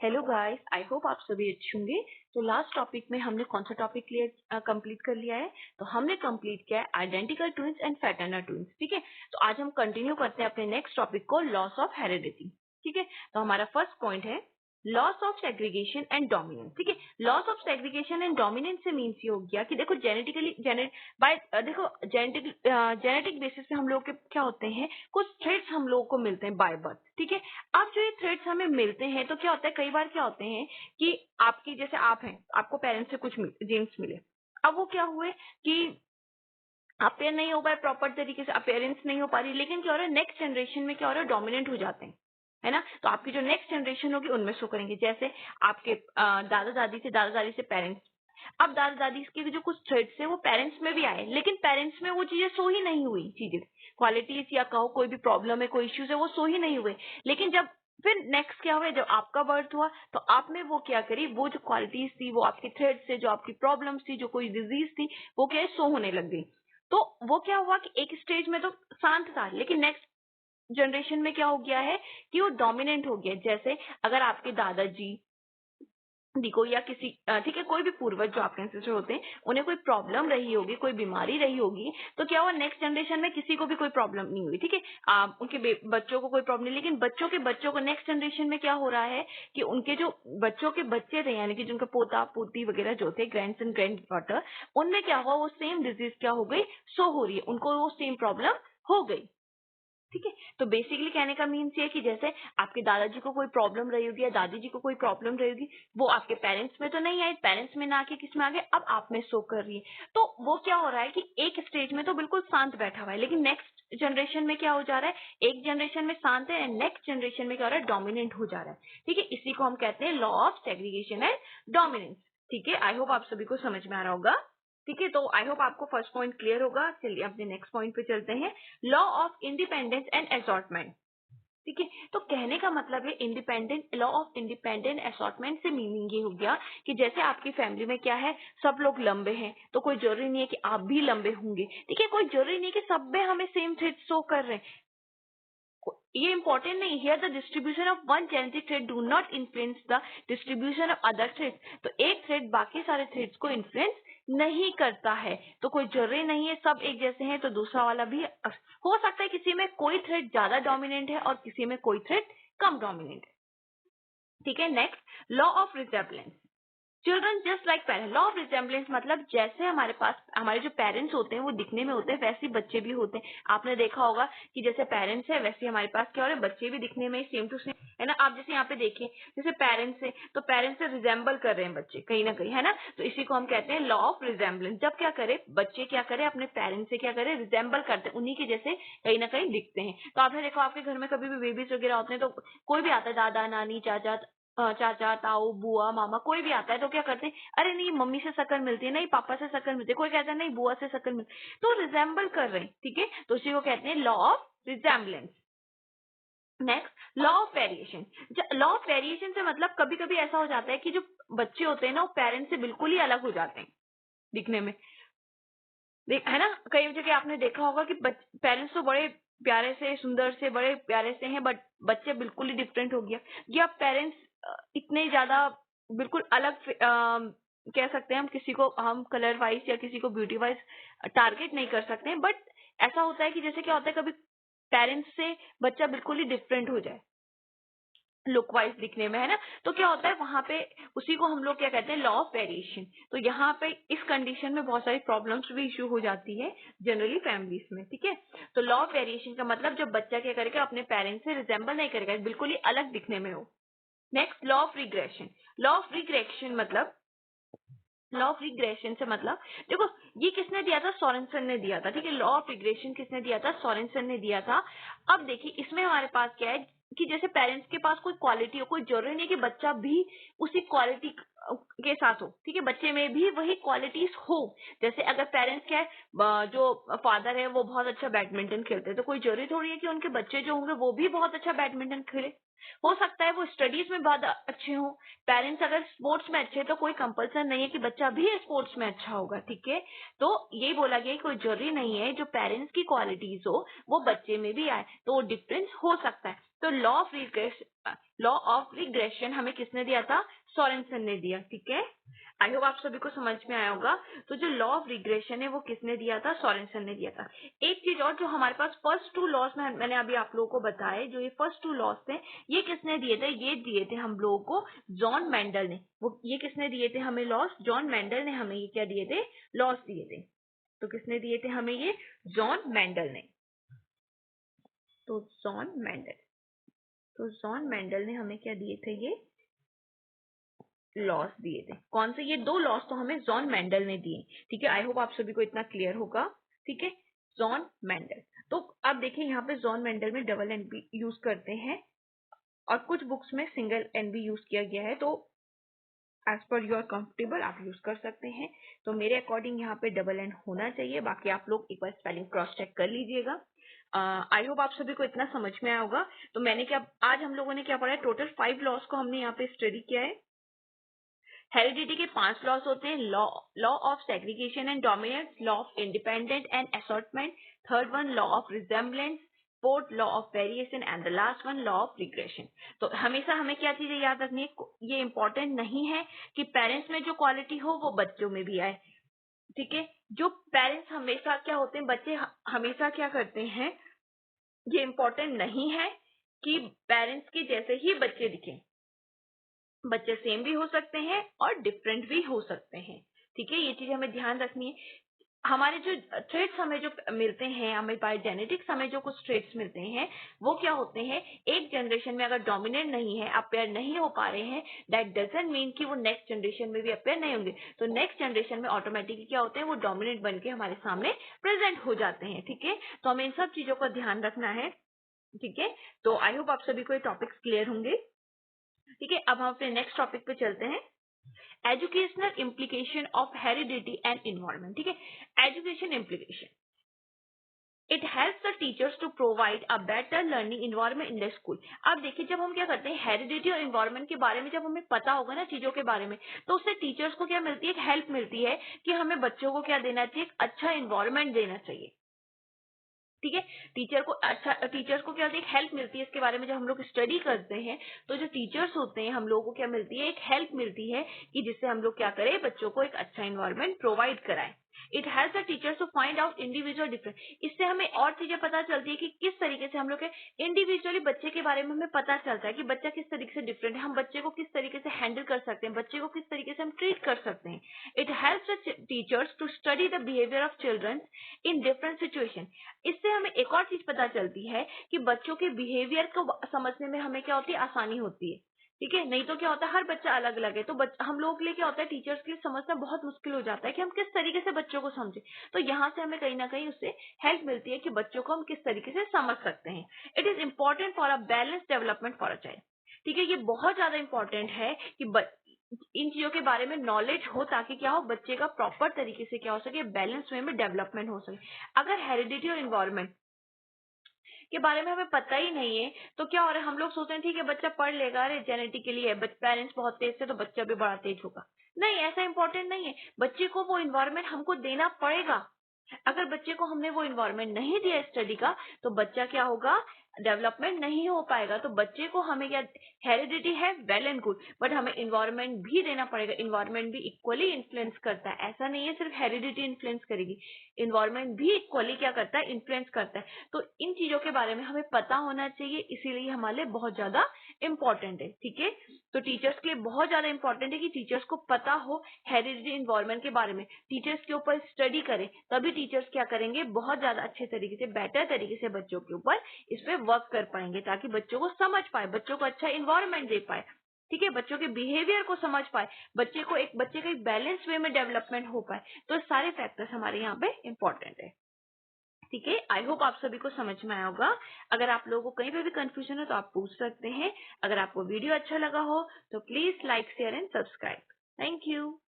Hello guys, I hope आप सभी अच्छे होंगे। तो लास्ट टॉपिक में हमने कौन सा टॉपिक कंप्लीट कर लिया है? तो हमने कंप्लीट किया है identical twins and fraternal twins. ठीक है, तो आज हम कंटिन्यू करते हैं अपने नेक्स्ट टॉपिक को, लॉस ऑफ हेरिडिटी। ठीक है, तो हमारा फर्स्ट पॉइंट है loss of segregation and dominance. ठीक है, loss of segregation and dominance से मीन्स ये हो गया कि देखो जेनेटिक बेसिस पे हम लोग के क्या होते हैं, कुछ थ्रेड्स हम लोगों को मिलते हैं बाय बर्थ। ठीक है, अब जो ये थ्रेड्स हमें मिलते हैं तो क्या होता है, कई बार क्या होते हैं कि आपकी जैसे आप हैं, आपको पेरेंट्स से कुछ जीन्स मिले। अब वो क्या हुए कि अपेयर नहीं हो पाए प्रॉपर तरीके से, अपेयरेंस नहीं हो पा रही, लेकिन क्या हो रहा है नेक्स्ट जनरेशन में क्या हो रहा है, डोमिनेंट हो जाते हैं, है ना। तो आपकी जो नेक्स्ट जनरेशन होगी उनमें शो करेंगे, जैसे आपके दादा दादी से पेरेंट्स। अब दादा दादी के जो कुछ थ्रेड्स है वो पेरेंट्स में भी आए, लेकिन पेरेंट्स में वो चीजें शो ही नहीं हुई, चीजें क्वालिटीज या कहो कोई भी प्रॉब्लम है, कोई इश्यूज है, वो शो ही नहीं हुए। लेकिन जब फिर नेक्स्ट क्या हुआ, जब आपका बर्थ हुआ तो आप में वो क्या करी, वो जो क्वालिटीज थी, वो आपके थ्रेड्स से, जो आपकी प्रॉब्लम्स थी, जो कोई डिजीज थी, वो क्या शो होने लग गई। तो वो क्या हुआ कि एक स्टेज में तो शांत था, लेकिन नेक्स्ट जनरेशन में क्या हो गया है कि वो डोमिनेंट हो गया। जैसे अगर आपके दादाजी को या किसी ठीक है, कोई भी पूर्वज जो आपके एंसेस्टर होते हैं, उन्हें कोई प्रॉब्लम रही होगी, कोई बीमारी रही होगी, तो क्या हुआ नेक्स्ट जनरेशन में किसी को भी कोई प्रॉब्लम नहीं हुई। ठीक है, उनके बच्चों को कोई प्रॉब्लम नहीं, लेकिन बच्चों के बच्चों को नेक्स्ट जनरेशन में क्या हो रहा है कि उनके जो बच्चों के बच्चे थे, यानी कि जिनके पोता पोती वगैरह जो थे, ग्रैंडसन ग्रैंड डॉटर, उनमें क्या हुआ, वो सेम डिजीज क्या हो गई, शो हो रही है, उनको वो सेम प्रॉब्लम हो गई। ठीक है, तो बेसिकली कहने का मीन्स ये है कि जैसे आपके दादाजी को कोई प्रॉब्लम रही होगी या दादी जी को कोई प्रॉब्लम रही होगी, वो आपके पेरेंट्स में तो नहीं आई, पेरेंट्स में ना आके किस में आ गए, अब आप में शो कर रही है। तो वो क्या हो रहा है कि एक स्टेज में तो बिल्कुल शांत बैठा हुआ है, लेकिन नेक्स्ट जनरेशन में क्या हो जा रहा है, एक जनरेशन में शांत है एंड नेक्स्ट जनरेशन में क्या हो रहा है, डोमिनेंट हो जा रहा है। ठीक है, इसी को हम कहते हैं law of segregation and dominance. ठीक है, आई होप आप सभी को समझ में आ रहा होगा। ठीक है, तो आई होप आपको फर्स्ट पॉइंट क्लियर होगा। चलिए अपने नेक्स्ट पॉइंट पे चलते हैं, law of independence and assortment. ठीक है, तो कहने का मतलब है independent, law of independent assortment से मीनिंग ये हो गया कि जैसे आपकी फैमिली में क्या है, सब लोग लंबे हैं, तो कोई जरूरी नहीं है कि आप भी लंबे होंगे। ठीक है, कोई जरूरी नहीं है कि सब में हमें सेम थ्रेड शो कर रहे हैं, ये इंपॉर्टेंट नहीं। Here the distribution of one genetic thread do not influence the distribution of other threads. तो एक थ्रेड बाकी सारे थ्रेड्स को इन्फ्लुएंस नहीं करता है, तो कोई जरूरी नहीं है सब एक जैसे हैं तो दूसरा वाला भी हो सकता है किसी में कोई थ्रेड ज्यादा डोमिनेंट है और किसी में कोई थ्रेड कम डोमिनेंट है। ठीक है, next law of resemblance. Children just like parents, law of resemblance मतलब जैसे हमारे पास हमारे जो पेरेंट्स होते हैं वो दिखने में होते हैं, वैसे ही बच्चे भी होते हैं। आपने देखा होगा कि जैसे पेरेंट्स है वैसे हमारे पास क्या हो रहा है, बच्चे भी दिखने में सेम टू सेम, है ना। आप जैसे यहाँ पे देखिए, जैसे पेरेंट्स है तो पेरेंट्स से रिजेंबल कर रहे हैं बच्चे कहीं ना कहीं, है ना। तो इसी को हम कहते हैं लॉ ऑफ रिजेम्बलेंस। जब क्या करे बच्चे, क्या करे अपने पेरेंट्स से क्या करे, रिजेंबल करते हैं, उन्हीं के जैसे कहीं ना कहीं दिखते हैं। तो आपने देखा आपके घर में कभी भी बेबीज वगैरह होते हैं, तो कोई भी आता है, दादा नानी चाचा चाचा ताऊ बुआ मामा कोई भी आता है, तो क्या करते हैं, अरे नहीं मम्मी से शक्ल मिलती है, नहीं पापा से शक्ल मिलती है, कोई कहता है नहीं बुआ से शक्ल मिलती है, तो रिजेंबल कर रहे हैं। ठीक है, तो उसी को कहते हैं law of resemblance. Next law of variation. Law of variation से मतलब कभी कभी ऐसा हो जाता है कि जो बच्चे होते हैं ना, वो पेरेंट्स से बिल्कुल ही अलग हो जाते हैं दिखने में, है ना। कई जगह आपने देखा होगा कि पेरेंट्स तो बड़े प्यारे से सुंदर से बड़े प्यारे से हैं, बट बच्चे बिल्कुल ही डिफरेंट हो गया, या पेरेंट्स इतने ज्यादा बिल्कुल अलग कह सकते हैं हम, किसी को हम कलर वाइज या किसी को ब्यूटी वाइज टारगेट नहीं कर सकते हैं, बट ऐसा होता है कि जैसे क्या होता है कभी पेरेंट्स से बच्चा बिल्कुल ही डिफरेंट हो जाए लुक वाइज दिखने में, है ना। तो क्या होता है वहां पे, उसी को हम लोग क्या कहते हैं लॉ ऑफ वेरिएशन। तो यहाँ पे इस कंडीशन में बहुत सारी प्रॉब्लम्स भी इश्यू हो जाती है जनरली फैमिलीज में। ठीक है, तो लॉ ऑफ वेरिएशन का मतलब जब बच्चा क्या करेगा, अपने पेरेंट्स से रिजेंबल नहीं करेगा, बिल्कुल ही अलग दिखने में हो। Next law of regression. Law of regression मतलब, लॉ ऑफ रिग्रेशन से मतलब देखो, ये किसने दिया था, सोरेनसन ने दिया था। ठीक है, लॉ ऑफ रिग्रेशन किसने दिया था, सोरेनसन ने दिया था। अब देखिए इसमें हमारे पास क्या है कि जैसे पेरेंट्स के पास कोई क्वालिटी हो, कोई जरूरी नहीं कि बच्चा भी उसी क्वालिटी के साथ हो। ठीक है, बच्चे में भी वही क्वालिटीज हो। जैसे अगर पेरेंट्स क्या है, जो फादर है वो बहुत अच्छा बैडमिंटन खेलते हैं, तो कोई जरूरी थोड़ी है कि उनके बच्चे जो होंगे वो भी बहुत अच्छा बैडमिंटन खेले। हो सकता है वो स्टडीज में बहुत अच्छे हों। पेरेंट्स अगर स्पोर्ट्स में अच्छे, तो कोई कंपल्सन नहीं है कि बच्चा भी स्पोर्ट्स में अच्छा होगा। ठीक है, तो ये बोला गया कोई जरूरी नहीं है जो पेरेंट्स की क्वालिटीज हो वो बच्चे में भी आए, तो डिफरेंस हो सकता है। तो लॉ ऑफ रिग्रेशन हमें किसने दिया था? सोरेनसन ने दिया। ठीक है, आई होप आप सभी को समझ में आया होगा। तो जो लॉ ऑफ रिग्रेशन है वो किसने दिया था? सोरेनसन ने दिया था। एक चीज और, जो हमारे पास फर्स्ट टू लॉस में मैंने अभी आप लोगों को बताए, जो ये फर्स्ट टू लॉस थे, ये किसने दिए थे? ये दिए थे हम लोगों को जॉन मेंडल ने। वो ये किसने दिए थे हमें लॉस? जॉन मेंडल ने हमें ये क्या दिए थे? लॉस दिए थे। तो किसने दिए थे हमें ये? जॉन मेंडल ने। तो जॉन मेंडल ने हमें क्या दिए थे? ये लॉस दिए थे। कौन से? ये 2 लॉस तो हमें जॉन मेंडल ने दिए। ठीक है, आई होप आप सभी को इतना क्लियर होगा। ठीक है, जॉन मेंडल। तो अब देखिए यहाँ पे जॉन मेंडल में डबल एन भी यूज करते हैं और कुछ बुक्स में सिंगल एन भी यूज किया गया है। तो as per you are comfortable आप यूज कर सकते हैं। तो मेरे अकॉर्डिंग यहाँ पे डबल एन होना चाहिए। बाकी आप लोग एक बार स्पेलिंग क्रॉस चेक कर लीजिएगा। आई होप आप सभी को इतना समझ में आया होगा। तो मैंने क्या, आज हम लोगों ने क्या पढ़ा है? टोटल 5 लॉस को हमने यहाँ पे स्टडी किया है। हेरिडिटी के 5 लॉस होते हैं। Law of segregation and dominance, law of independent and assortment, third one law of resemblance, fourth law of variation and the last one law of regression. तो हमेशा हमें क्या चीजें याद रखनी है? ये इंपॉर्टेंट नहीं है कि पेरेंट्स में जो क्वालिटी हो वो बच्चों में भी आए। ठीक है, जो पेरेंट्स हमेशा क्या होते हैं, बच्चे हमेशा क्या करते हैं, ये इंपॉर्टेंट नहीं है कि पेरेंट्स के जैसे ही बच्चे दिखें। बच्चे सेम भी हो सकते हैं और डिफरेंट भी हो सकते हैं। ठीक है, ये चीज हमें ध्यान रखनी है। हमारे जो ट्रेड्स हमें जो मिलते हैं, हमें बाय जेनेटिक्स हमें जो कुछ ट्रेड्स मिलते हैं, वो क्या होते हैं? एक जनरेशन में अगर डोमिनेंट नहीं है, अपेयर नहीं हो पा रहे हैं, दैट डजंट मीन कि वो नेक्स्ट जनरेशन में भी अपेयर नहीं होंगे। तो नेक्स्ट जनरेशन में ऑटोमेटिकली क्या होते हैं? वो डोमिनेंट बन के हमारे सामने प्रेजेंट हो जाते हैं। ठीक है, तो हमें इन सब चीजों का ध्यान रखना है। ठीक है, तो आई होप आप सभी को ये टॉपिक्स क्लियर होंगे। ठीक है, अब हम अपने नेक्स्ट टॉपिक पे चलते हैं। Educational implication of heredity and environment. ठीक है, education implication, it helps the teachers to provide a better learning environment in the school. अब देखिए, जब हम क्या करते हैं, हेरिडिटी और इन्वायरमेंट के बारे में जब हमें पता होगा ना चीजों के बारे में, तो उससे टीचर्स को क्या मिलती है? एक हेल्प मिलती है कि हमें बच्चों को क्या देना चाहिए? एक अच्छा इन्वायरमेंट देना चाहिए। ठीक है, टीचर्स को क्या होती है? एक हेल्प मिलती है। इसके बारे में जब हम लोग स्टडी करते हैं, तो जो टीचर्स होते हैं, हम लोगों को क्या मिलती है? एक हेल्प मिलती है कि जिससे हम लोग क्या करें? बच्चों को एक अच्छा इन्वायरमेंट प्रोवाइड कराएं। It helps the teachers to find out individual difference. इससे हमें और चीजें पता चलती है कि किस तरीके से हम लोग इंडिविजुअली बच्चे के बारे में हमें पता चलता है कि बच्चा किस तरीके से डिफरेंट है, हम बच्चे को किस तरीके से हैंडल कर सकते हैं, बच्चे को किस तरीके से हम ट्रीट कर सकते हैं। It helps the teachers to study the behaviour of children in different situation. इससे हमें एक और चीज पता चलती है कि बच्चों के बिहेवियर को समझने में हमें क्या होती है? आसानी होती है। ठीक है, नहीं तो क्या होता है? हर बच्चा अलग अलग है, तो हम लोगों के लिए क्या होता है? टीचर्स के लिए समझना बहुत मुश्किल हो जाता है कि हम किस तरीके से बच्चों को समझें। तो यहाँ से हमें कहीं ना कहीं उससे हेल्प मिलती है कि बच्चों को हम किस तरीके से समझ सकते हैं। It is important for a balance development for a child. ठीक है, ये बहुत ज्यादा इंपॉर्टेंट है कि इन चीजों के बारे में नॉलेज हो, ताकि क्या हो? बच्चे का प्रॉपर तरीके से क्या हो सके? बैलेंस वे में डेवलपमेंट हो सके। अगर हेरिडिटी और इन्वायरमेंट के बारे में हमें पता ही नहीं है, तो क्या हो रहा है? हम लोग सोचते हैं ठीक है बच्चा पढ़ लेगा, अरे जेनेटिकली है, पेरेंट्स बहुत तेज थे तो बच्चा भी बड़ा तेज होगा। नहीं, ऐसा इंपॉर्टेंट नहीं है। बच्चे को वो इन्वायरमेंट हमको देना पड़ेगा। अगर बच्चे को हमने वो इन्वायरमेंट नहीं दिया स्टडी का, तो बच्चा क्या होगा? डेवलपमेंट नहीं हो पाएगा। तो बच्चे को हमें क्या, हेरिडिटी है वेल एंड गुड, बट हमें इन्वायरमेंट भी देना पड़ेगा। इन्वायरमेंट भी इक्वली इन्फ्लुएंस करता है, ऐसा नहीं है सिर्फ हेरिडिटी इन्फ्लुएंस करेगी, इन्वायरमेंट भी इक्वली क्या करता है? इन्फ्लुएंस करता है। तो इन चीजों के बारे में हमें पता होना चाहिए, इसीलिए हमारे लिए बहुत ज्यादा इंपॉर्टेंट है। ठीक है, तो टीचर्स के लिए बहुत ज्यादा इंपॉर्टेंट है कि टीचर्स को पता हो हेरिडिटी इन्वायरमेंट के बारे में, टीचर्स के ऊपर स्टडी करें, तभी टीचर्स क्या करेंगे? बहुत ज्यादा अच्छे तरीके से, बेटर तरीके से बच्चों के ऊपर इस पे वर्क कर पाएंगे, ताकि बच्चों को समझ पाए, बच्चों को अच्छा इन्वायरमेंट दे पाए। ठीक है, बच्चों के बिहेवियर को समझ पाए, बच्चे का एक बैलेंस वे में डेवलपमेंट हो पाए। तो सारे फैक्टर्स हमारे यहाँ पे इंपॉर्टेंट है। ठीक है, आई होप आप सभी को समझ में आया होगा। अगर आप लोगों को कहीं पे भी कंफ्यूजन हो तो आप पूछ सकते हैं। अगर आपको वीडियो अच्छा लगा हो तो please like, share and subscribe. Thank you.